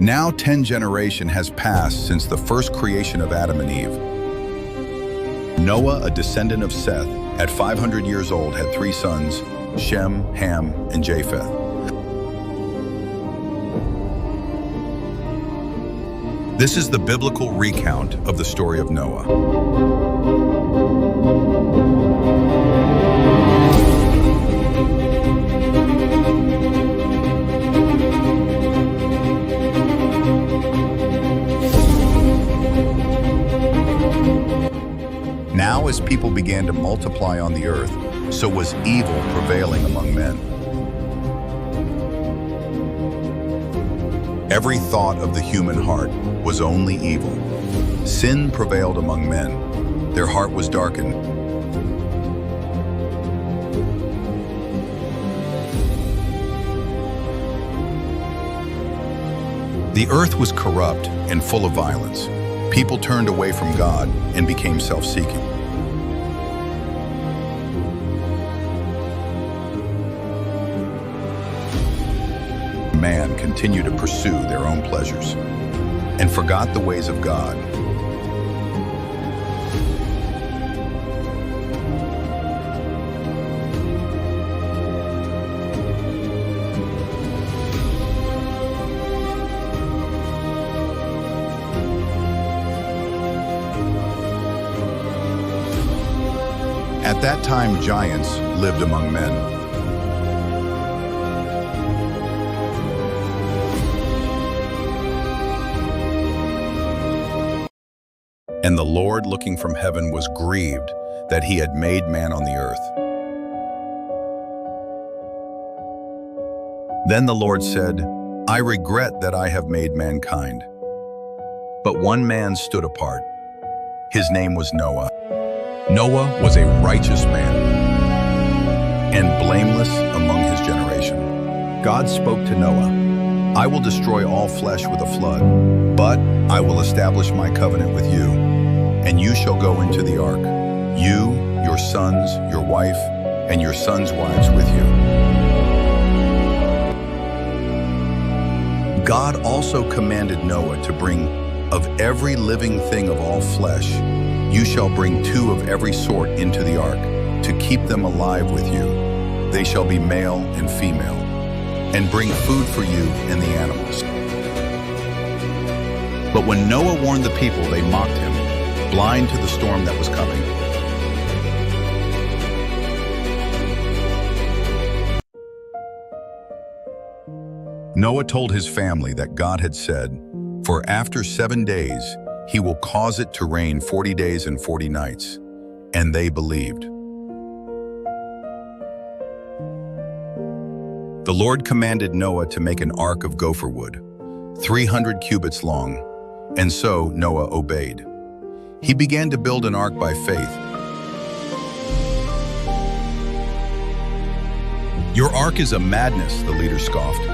Now 10 generations has passed since the first creation of Adam and Eve. Noah, a descendant of Seth, at 500 years old had 3 sons, Shem, Ham, and Japheth. This is the biblical recount of the story of Noah. Now as people began to multiply on the earth, so was evil prevailing among men. Every thought of the human heart was only evil. Sin prevailed among men. Their heart was darkened. The earth was corrupt and full of violence. People turned away from God and became self-seeking. Man continued to pursue their own pleasures and forgot the ways of God. At that time, giants lived among men. And the Lord, looking from heaven, was grieved that he had made man on the earth. Then the Lord said, I regret that I have made mankind. But one man stood apart. His name was Noah. Noah was a righteous man and blameless among his generation. God spoke to Noah, I will destroy all flesh with a flood, but I will establish my covenant with you, and you shall go into the ark, you, your sons, your wife, and your sons' wives with you. God also commanded Noah to bring of every living thing of all flesh, you shall bring 2 of every sort into the ark, to keep them alive with you. They shall be male and female, and bring food for you and the animals. But when Noah warned the people, they mocked him, blind to the storm that was coming. Noah told his family that God had said, for after 7 days, he will cause it to rain 40 days and 40 nights. And they believed. The Lord commanded Noah to make an ark of gopher wood, 300 cubits long, and so Noah obeyed. He began to build an ark by faith. Your ark is a madness, the leader scoffed,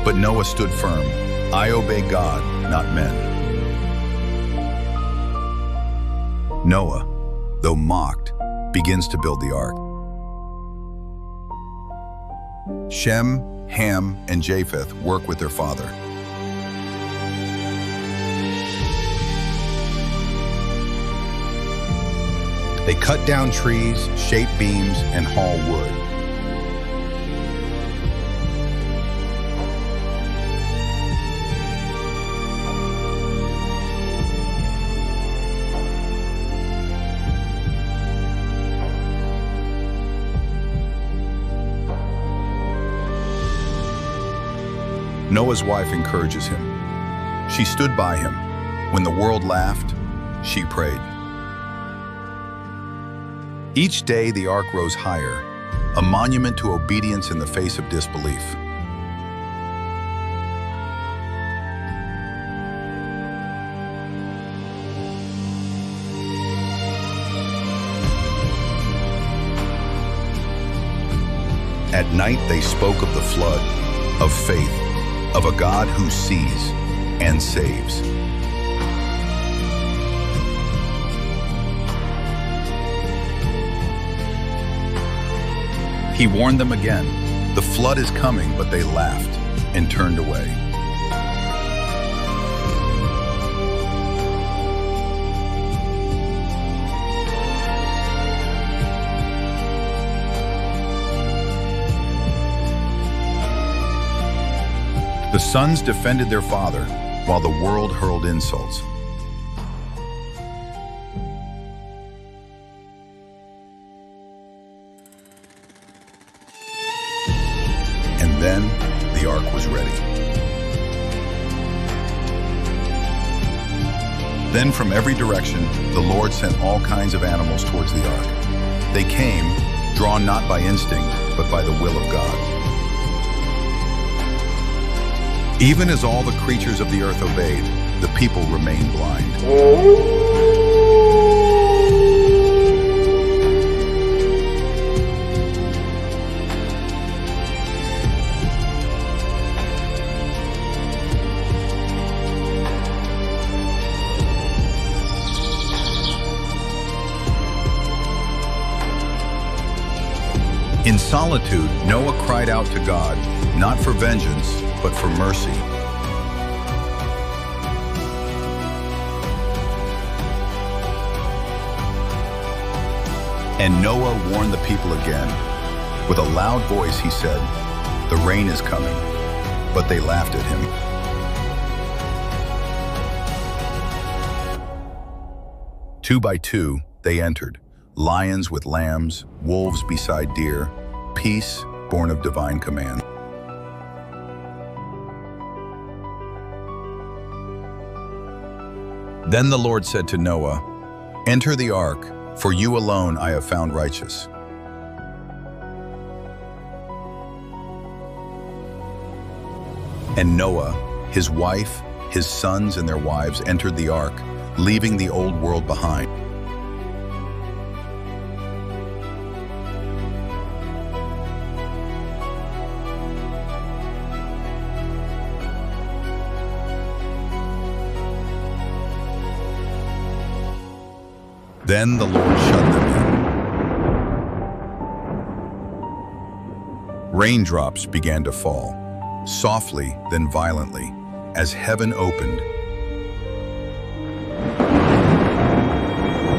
but Noah stood firm. I obey God, not men. Noah, though mocked, begins to build the ark. Shem, Ham, and Japheth work with their father. They cut down trees, shape beams, and haul wood. Noah's wife encourages him. She stood by him. When the world laughed, she prayed. Each day the ark rose higher, a monument to obedience in the face of disbelief. At night they spoke of the flood, of faith, of a God who sees and saves. He warned them again, the flood is coming, but they laughed and turned away. The sons defended their father, while the world hurled insults. And then the ark was ready. Then from every direction, the Lord sent all kinds of animals towards the ark. They came, drawn not by instinct, but by the will of God. Even as all the creatures of the earth obeyed, the people remained blind. In solitude, Noah cried out to God, not for vengeance, but for mercy. And Noah warned the people again. With a loud voice he said, "The rain is coming." But they laughed at him. Two by two, they entered, lions with lambs, wolves beside deer, peace born of divine command. Then the Lord said to Noah, "Enter the ark, for you alone I have found righteous." And Noah, his wife, his sons and their wives entered the ark, leaving the old world behind. Then the Lord shut them in. Raindrops began to fall, softly then violently, as heaven opened.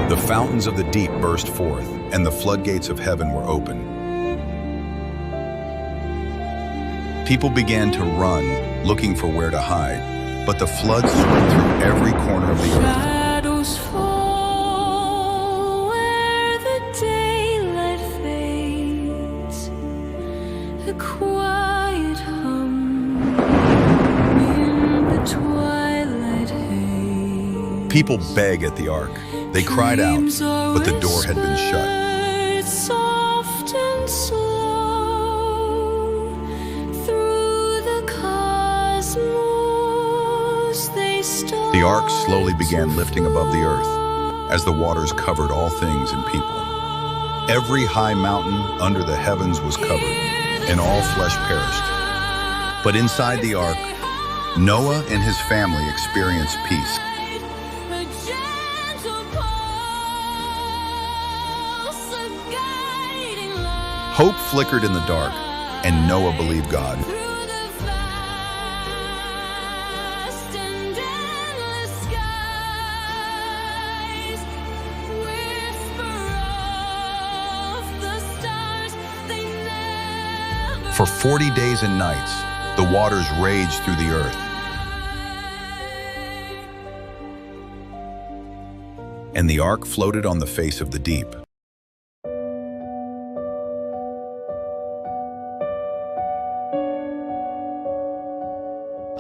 The fountains of the deep burst forth, and the floodgates of heaven were open. People began to run, looking for where to hide, but the flood swept through every corner of the earth. Shadows fall where the daylight fades, a quiet hum in the twilight haze. People beg at the ark. They cried out, but the door had been shut. Soft and slow through the cosmos they stole. The ark slowly began lifting above the earth as the waters covered all things and people. Every high mountain under the heavens was covered, and all flesh perished. But inside the ark, Noah and his family experienced peace. Hope flickered in the dark, and Noah believed God. For 40 days and nights, the waters raged through the earth. And the ark floated on the face of the deep.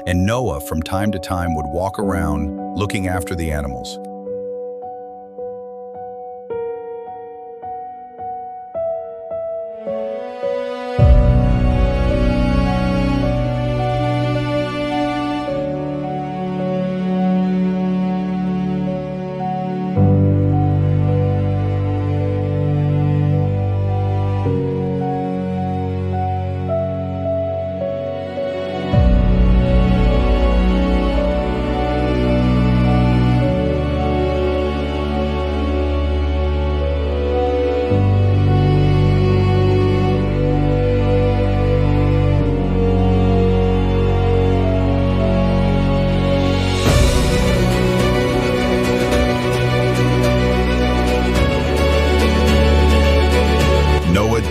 And Noah, from time to time, would walk around looking after the animals.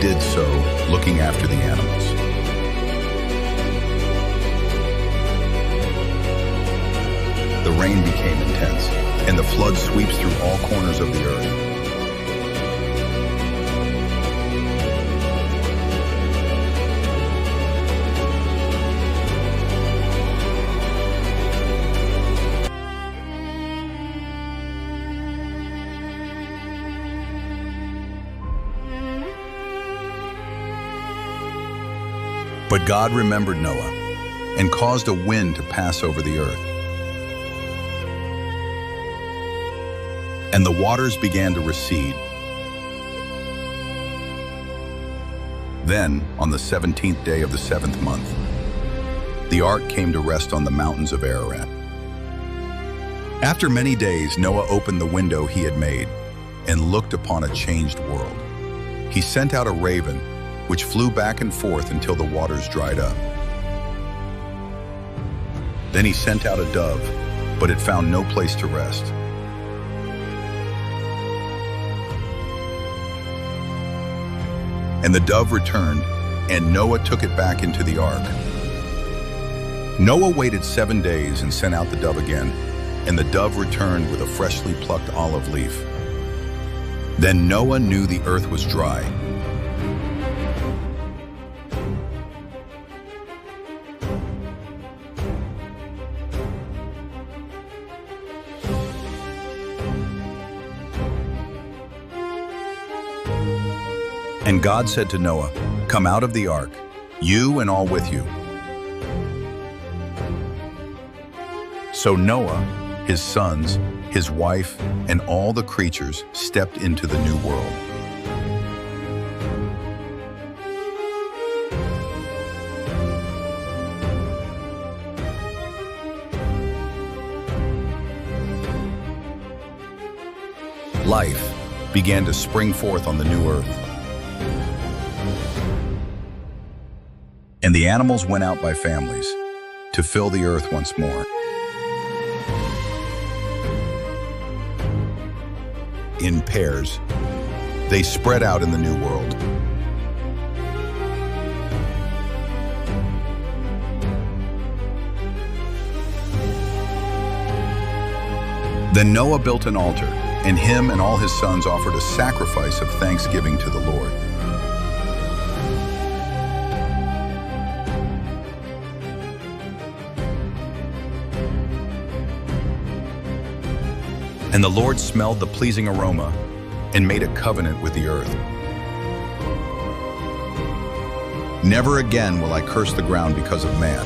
Did so, looking after the animals. the rain became intense, and the flood sweeps through all corners of the earth. But God remembered Noah and caused a wind to pass over the earth. And the waters began to recede. Then, on the 17th day of the 7th month, the ark came to rest on the mountains of Ararat. After many days, Noah opened the window he had made and looked upon a changed world. He sent out a raven, which flew back and forth until the waters dried up. Then he sent out a dove, but it found no place to rest. And the dove returned, and Noah took it back into the ark. Noah waited 7 days and sent out the dove again, and the dove returned with a freshly plucked olive leaf. Then Noah knew the earth was dry. And God said to Noah, "Come out of the ark, you and all with you." So Noah, his sons, his wife, and all the creatures stepped into the new world. Life began to spring forth on the new earth. And the animals went out by families to fill the earth once more. In pairs, they spread out in the new world. Then Noah built an altar, and him and all his sons offered a sacrifice of thanksgiving to the Lord. And the Lord smelled the pleasing aroma and made a covenant with the earth. Never again will I curse the ground because of man.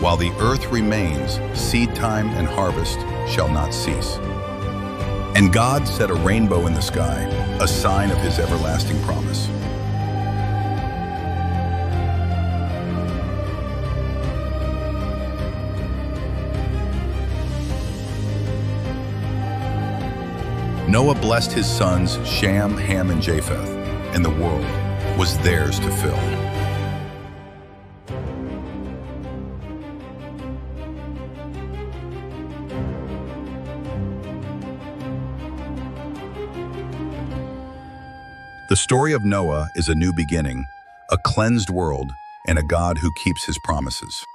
While the earth remains, seed time and harvest shall not cease. And God set a rainbow in the sky, a sign of his everlasting promise. Noah blessed his sons, Shem, Ham, and Japheth, and the world was theirs to fill. The story of Noah is a new beginning, a cleansed world, and a God who keeps his promises.